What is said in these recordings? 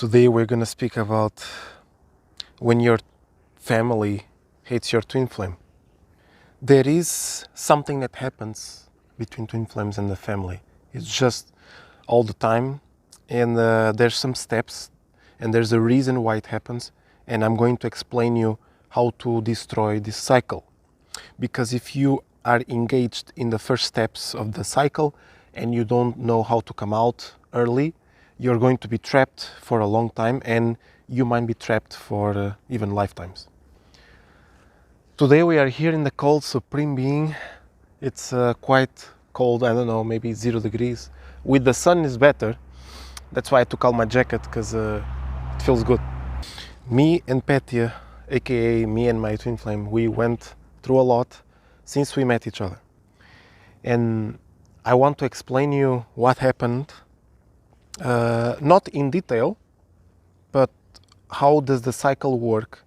Today we're going to speak about when your family hates your twin flame. There is something that happens between twin flames and the family. It's just all the time, and there's some steps and there's a reason why it happens, and I'm going to explain you how to destroy this cycle. Because if you are engaged in the first steps of the cycle and you don't know how to come out early, you're going to be trapped for a long time, and you might be trapped for even lifetimes. Today we are here in the cold Supreme Being. It's quite cold, I don't know, maybe 0 degrees. With the sun is better. That's why I took out my jacket, because it feels good. Me and Petya, aka me and my twin flame, we went through a lot since we met each other. And I want to explain you what happened, not in detail, but how does the cycle work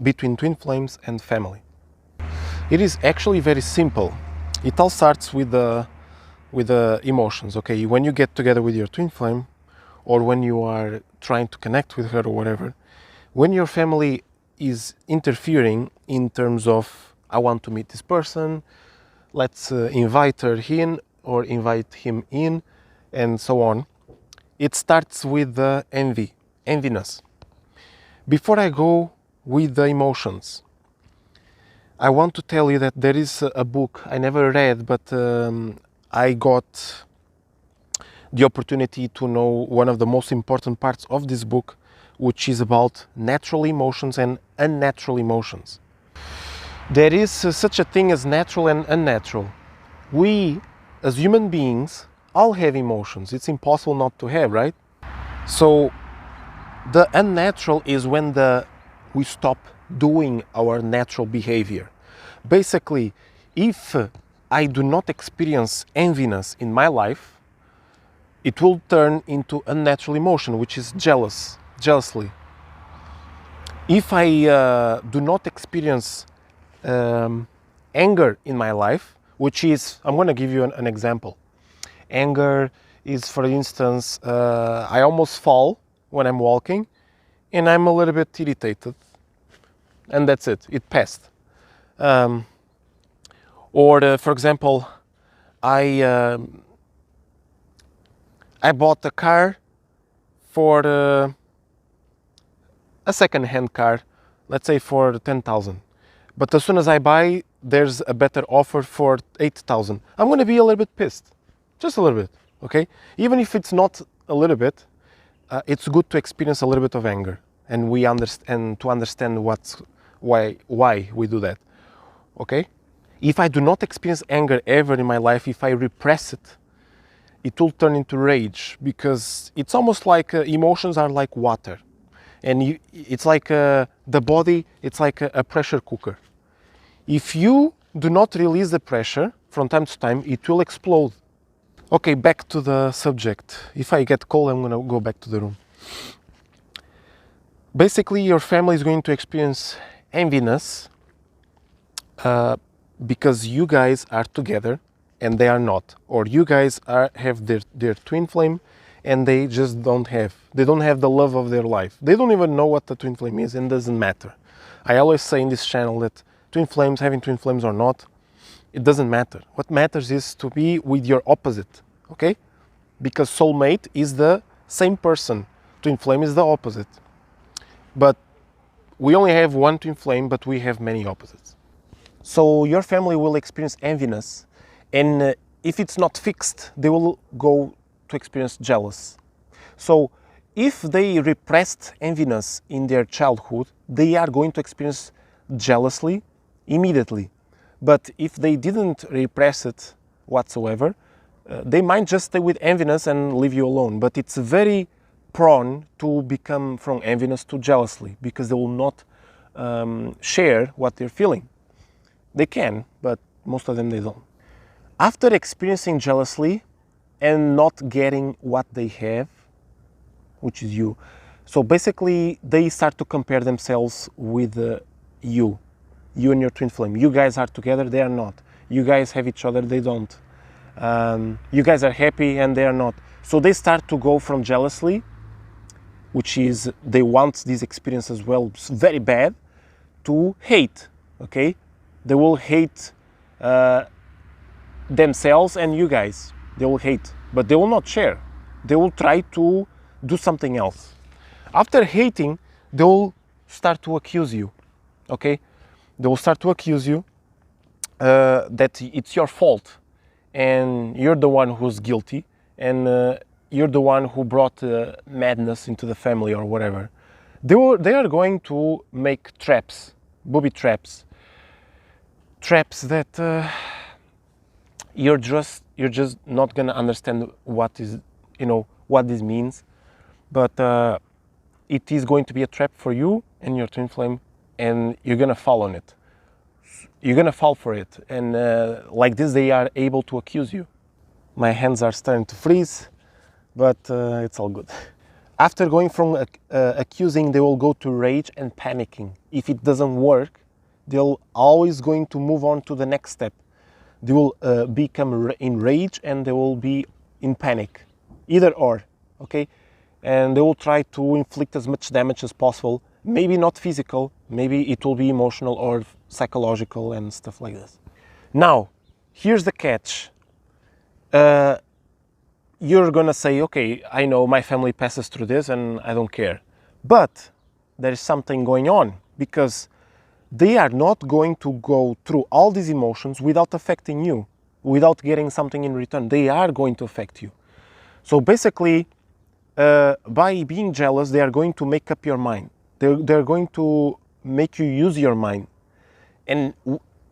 between twin flames and family. It is actually very simple. It all starts with the emotions. Okay, when you get together with your twin flame, or when you are trying to connect with her or whatever, when your family is interfering in terms of, I want to meet this person, let's invite her in or invite him in, and so on. It starts with the enviness. Before I go with the emotions, I want to tell you that there is a book I never read, but I got the opportunity to know one of the most important parts of this book, which is about natural emotions and unnatural emotions. There is such a thing as natural and unnatural. We, as human beings, all have emotions. It's impossible not to have, right? So the unnatural is when we stop doing our natural behavior. Basically, if I do not experience enviness in my life, it will turn into unnatural emotion, which is jealousy. If I do not experience anger in my life, which is, I'm going to give you an example. Anger is, for instance, I almost fall when I'm walking and I'm a little bit irritated, and that's it, it passed. Or for example, I bought a car for a second-hand car, let's say for 10,000. But as soon as I buy, there's a better offer for 8,000. I'm going to be a little bit pissed, just a little bit, okay? Even if it's not a little bit, it's good to experience a little bit of anger, and to understand why we do that, okay? If I do not experience anger ever in my life, if I repress it, it will turn into rage, because it's almost like emotions are like water, and it's like the body, it's like a pressure cooker. If you do not release the pressure from time to time, it will explode. Okay, back to the subject. If I get cold, I'm gonna go back to the room. Basically, your family is going to experience enviness because you guys are together and they are not, or you guys have their twin flame and they just don't have the love of their life. They don't even know what the twin flame is, and doesn't matter. I always say in this channel that having twin flames or not, it doesn't matter. What matters is to be with your opposite, okay? Because soulmate is the same person, twin flame is the opposite. But we only have one twin flame, but we have many opposites. So your family will experience enviness, and if it's not fixed, they will go to experience jealous. So if they repressed enviness in their childhood, they are going to experience jealousy immediately. But if they didn't repress it whatsoever, they might just stay with enviness and leave you alone. But it's very prone to become from enviness to jealousy, because they will not share what they're feeling. They can, but most of them they don't. After experiencing jealousy and not getting what they have, which is you, so basically they start to compare themselves with you and your twin flame. You guys are together, they are not. You guys have each other, they don't. You guys are happy and they are not. So they start to go from jealousy which is they want this experience as well very bad, to hate, okay? They will hate themselves and you guys. They will hate, but they will not share. They will try to do something else. After hating, they will start to accuse you, okay? They will start to accuse you that it's your fault and you're the one who's guilty and you're the one who brought madness into the family or whatever. They are going to make traps, booby traps, traps that you're just not gonna understand what is, what this means, but it is going to be a trap for you and your twin flame, and you're gonna fall on it. You're gonna fall for it, and like this they are able to accuse you. My hands are starting to freeze, but it's all good. After going from accusing, they will go to rage and panicking. If it doesn't work, they'll always going to move on to the next step. They will become in rage and they will be in panic, either or, okay? And they will try to inflict as much damage as possible. Maybe not physical, maybe it will be emotional or psychological and stuff like this. Now, here's the catch. You're gonna say, okay, I know my family passes through this and I don't care. But there is something going on, because they are not going to go through all these emotions without affecting you, without getting something in return. They are going to affect you. So basically, by being jealous, they are going to make up your mind. They're going to make you use your mind. And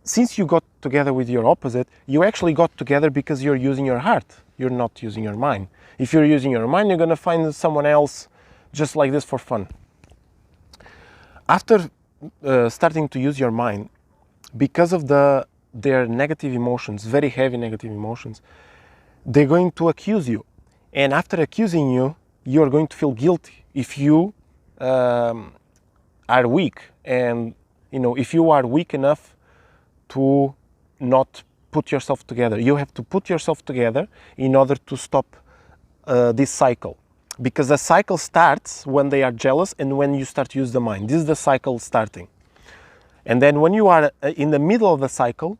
since you got together with your opposite, you actually got together because you're using your heart. You're not using your mind. If you're using your mind, you're going to find someone else just like this for fun. After starting to use your mind, because of their negative emotions, very heavy negative emotions, they're going to accuse you. And after accusing you, you're going to feel guilty if you are weak. And if you are weak enough to not put yourself together, you have to put yourself together in order to stop this cycle. Because the cycle starts when they are jealous and when you start to use the mind. This is the cycle starting. And then when you are in the middle of the cycle,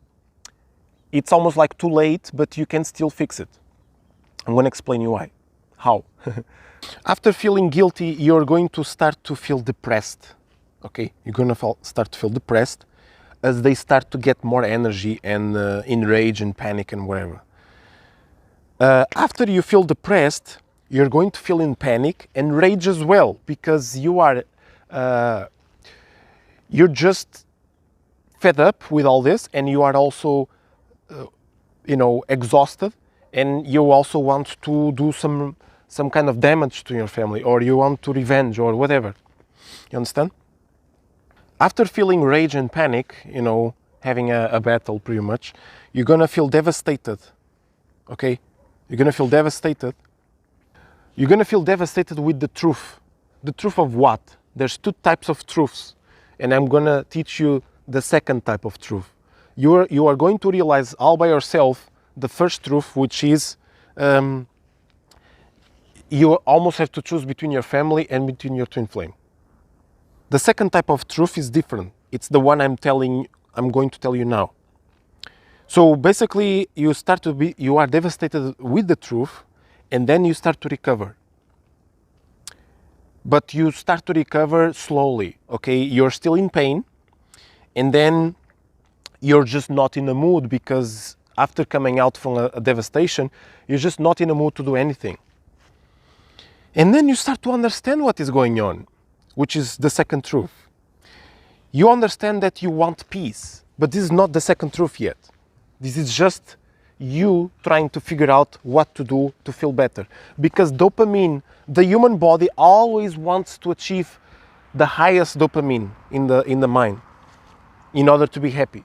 it's almost like too late, but you can still fix it. I'm going to explain you why. How? After feeling guilty, you're going to start to feel depressed. Okay? You're going to start to feel depressed as they start to get more energy and in rage and panic and whatever. After you feel depressed, you're going to feel in panic and rage as well, because you're just fed up with all this, and you are also, exhausted, and you also want to do some kind of damage to your family, or you want to revenge or whatever. You understand? After feeling rage and panic, having a battle pretty much, you're gonna feel devastated, okay? You're gonna feel devastated. You're gonna feel devastated with the truth. The truth of what? There's two types of truths, and I'm gonna teach you the second type of truth. You are going to realize all by yourself the first truth, which is you almost have to choose between your family and between your twin flame. The second type of truth is different. It's the one I'm going to tell you now. So basically, you are devastated with the truth, and then you start to recover. But you start to recover slowly, okay? You're still in pain, and then you're just not in the mood, because after coming out from a devastation, you're just not in the mood to do anything. And then you start to understand what is going on, which is the second truth. You understand that you want peace, but this is not the second truth yet. This is just you trying to figure out what to do to feel better. Because dopamine, the human body always wants to achieve the highest dopamine in the mind in order to be happy.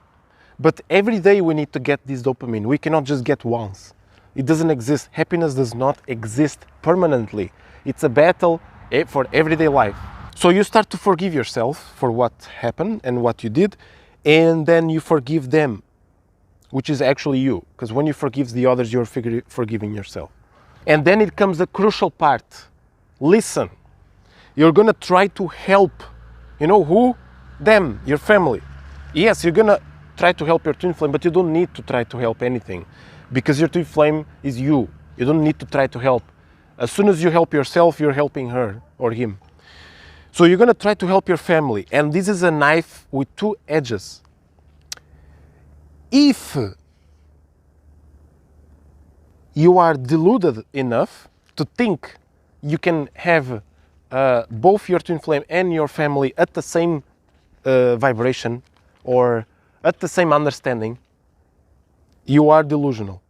But every day we need to get this dopamine. We cannot just get once. It doesn't exist. Happiness does not exist permanently. It's a battle for everyday life. So you start to forgive yourself for what happened and what you did, and then you forgive them, which is actually you. Because when you forgive the others, you're forgiving yourself. And then it comes the crucial part. Listen. You're gonna try to help, you know who? Them, your family. Yes, you're gonna try to help your twin flame, but you don't need to try to help anything, because your twin flame is you. You don't need to try to help. As soon as you help yourself, you're helping her or him. So you're gonna try to help your family, and this is a knife with two edges. If you are deluded enough to think you can have both your twin flame and your family at the same vibration or at the same understanding, you are delusional.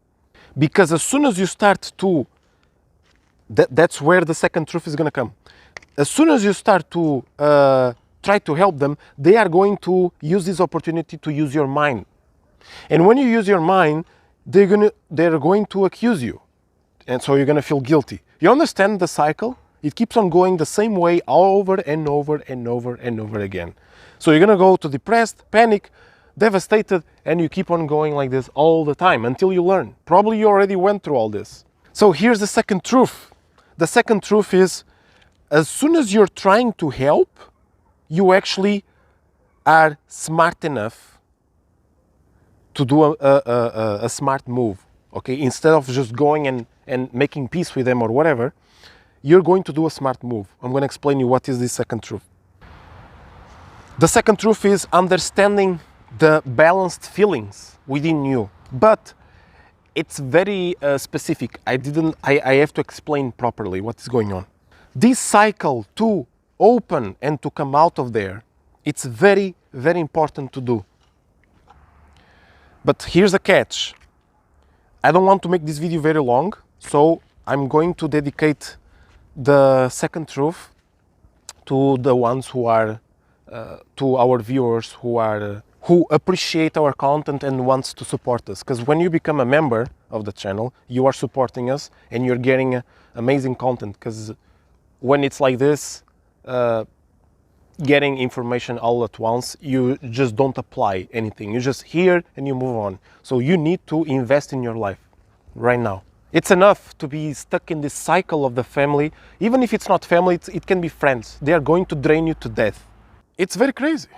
Because as soon as you start to, that's where the second truth is going to come. As soon as you start to try to help them, they are going to use this opportunity to use your mind. And when you use your mind, they're going to accuse you. And so you're going to feel guilty. You understand the cycle? It keeps on going the same way over and over and over and over again. So you're going to go to depressed, panic, devastated, and you keep on going like this all the time until you learn. Probably you already went through all this. So here's the second truth. The second truth is, as soon as you're trying to help, you actually are smart enough to do a smart move, okay? Instead of just going and making peace with them or whatever, you're going to do a smart move. I'm going to explain you what is this second truth. The second truth is understanding the balanced feelings within you, but it's very specific. I have to explain properly what is going on. This cycle to open and to come out of there, it's very, very important to do. But here's a catch. I don't want to make this video very long, so I'm going to dedicate the second truth to the ones who are, to our viewers who appreciate our content and wants to support us. Because when you become a member of the channel, you are supporting us and you're getting amazing content. Because when it's like this, getting information all at once, you just don't apply anything. You just hear and you move on. So you need to invest in your life right now. It's enough to be stuck in this cycle of the family. Even if it's not family, it can be friends. They are going to drain you to death. It's very crazy.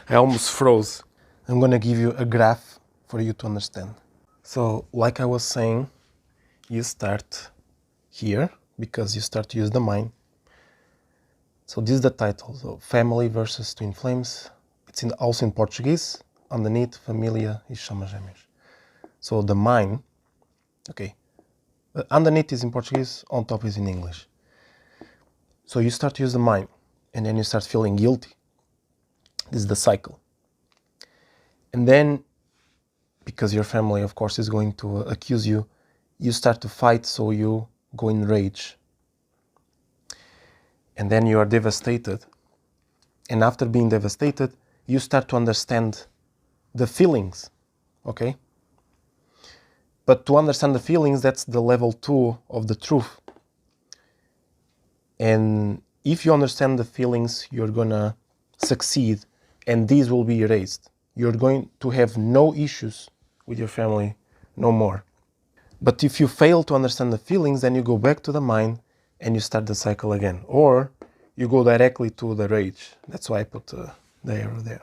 I almost froze. I'm gonna give you a graph for you to understand. So like I was saying, you start here because you start to use the mind. So this is the title, so Family versus Twin Flames. It's also in Portuguese. Underneath, Família e Chamas Gêmeas. So the mind, okay, underneath is in Portuguese, on top is in English. So you start to use the mind, and then you start feeling guilty. This is the cycle. And then, because your family, of course, is going to accuse you, you start to fight, so you go in rage. And then you are devastated. And after being devastated, you start to understand the feelings, okay? But to understand the feelings, that's the level 2 of the truth. And if you understand the feelings, you're gonna succeed, and these will be erased. You're going to have no issues with your family, no more. But if you fail to understand the feelings, then you go back to the mind and you start the cycle again. Or you go directly to the rage. That's why I put the arrow there.